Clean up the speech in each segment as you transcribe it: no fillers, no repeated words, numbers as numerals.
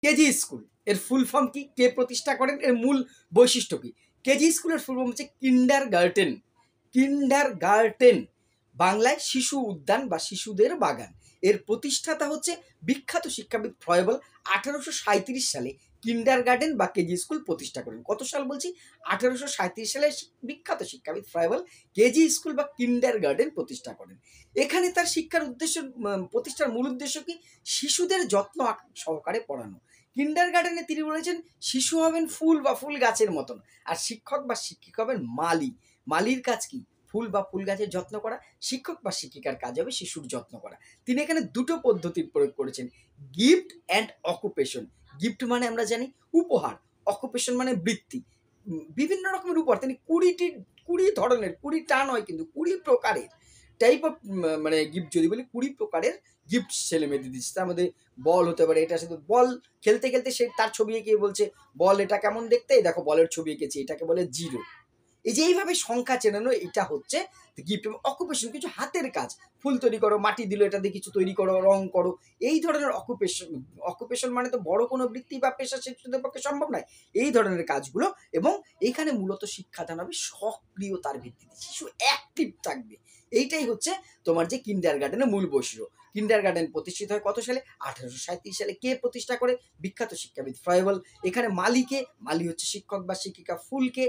KG school এর full form কি, কে প্রতিষ্ঠা করেন, এর মূল বৈশিষ্ট্য কি? কেজি স্কুলের ফুল ফর্ম হচ্ছে কিন্ডার গার্টেন। কিন্ডার গার্টেন বাংলায় শিশু উদ্যান বা শিশুদের বাগান। এর প্রতিষ্ঠাতা হচ্ছে বিখ্যাত শিক্ষাবিদ ফ্রয়েবল। 1837 সালে কিন্ডার গার্ডেন বা কেজি স্কুল প্রতিষ্ঠা করেন। কত সাল বলছি? 1837 সালে বিখ্যাত শিক্ষাবিদ ফ্রয়েবল কেজি স্কুল বা কিন্ডার গার্ডেন প্রতিষ্ঠা করেন। এখানে তার শিক্ষার উদ্দেশ্য, প্রতিষ্ঠার মূল উদ্দেশ্য কি? শিশুদের যত্ন সহকারে পড়ানো। কিন্ডার গার্ডেনে তিনি বলেছেন শিশু হবেন ফুল বা ফুল গাছের মতন, আর শিক্ষক বা শিক্ষিকা হবেন মালি। মালির কাজ কি? ফুল বা ফুল গাছের যত্ন করা। শিক্ষক বা শিক্ষিকার কাজ হবে শিশুর যত্ন করা। তিনি এখানে দুটো পদ্ধতির প্রয়োগ করেছেন, গিফট অ্যান্ড অকুপেশন। গিফট মানে আমরা জানি উপহার, অকুপেশন মানে বৃত্তি। বিভিন্ন রকমের উপহার তিনি 20 ধরনের, 20টা নয় কিন্তু 20 প্রকারের টাইপ অফ মানে গিফট যদি বলি 20 প্রকারের গিফট ছেলে মেয়েদের দিচ্ছে। তার মধ্যে বল হতে পারে, এটার সাথে বল খেলতে খেলতে সে তার ছবি এঁকে বলছে বল এটা কেমন দেখতে, এই দেখো বলের ছবি এঁকেছি, এটাকে বলে জিরো। এই যে এইভাবে সংখ্যা চেনানো, এটা হচ্ছে গিফট। এবং অকুপেশন কিছু হাতের কাজ, ফুল তৈরি করো, মাটি দিল, এটা দিয়ে কিছু তৈরি করো, রং করো, এই ধরনের অকুপেশন। অকুপেশন মানে তো বড় কোনো বৃত্তি বা পেশা শিশুদের পক্ষে সম্ভব নয়, এই ধরনের কাজগুলো। এবং এইখানে মূলত শিক্ষাদান হবে সক্রিয়তার ভিত্তিতে, শিশু অ্যাক্টিভ থাকবে। এইটাই হচ্ছে তোমার যে কিন্ডার গার্ডেনের মূল বৈশিষ্ট্য। কিন্ডার গার্ডেন প্রতিষ্ঠিত হয় কত সালে? 1837 সালে। কে প্রতিষ্ঠা করে? বিখ্যাত শিক্ষাবিদ ফ্রয়েবল। এখানে মালিকে, মালি হচ্ছে শিক্ষক বা শিক্ষিকা, ফুলকে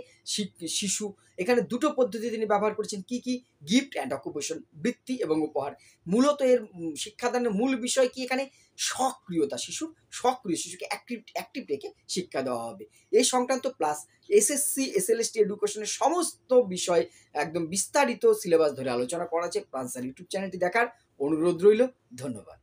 শিশু। এখানে দুটো পদ্ধতি তিনি ব্যবহার করেছেন, কি কি? গিফট অ্যান্ড অকুপেশন, বৃত্তি এবং উপহার। মূলত এর শিক্ষাদানের মূল বিষয় কি এখানে? সক্রিয়তা, শিশুর সক্রিয়, শিশুকে অ্যাক্টিভ অ্যাক্টিভ রেখে শিক্ষা দেওয়া হবে। এই সংক্রান্ত প্লাস এসএসসি এসএলএসটি এডুকেশনের সমস্ত বিষয় একদম বিস্তারিত সিলেবাস ধরে আলোচনা করা আছে। প্রান্সার ইউটিউব চ্যানেলটি দেখার অনুরোধ রইল। ধন্যবাদ।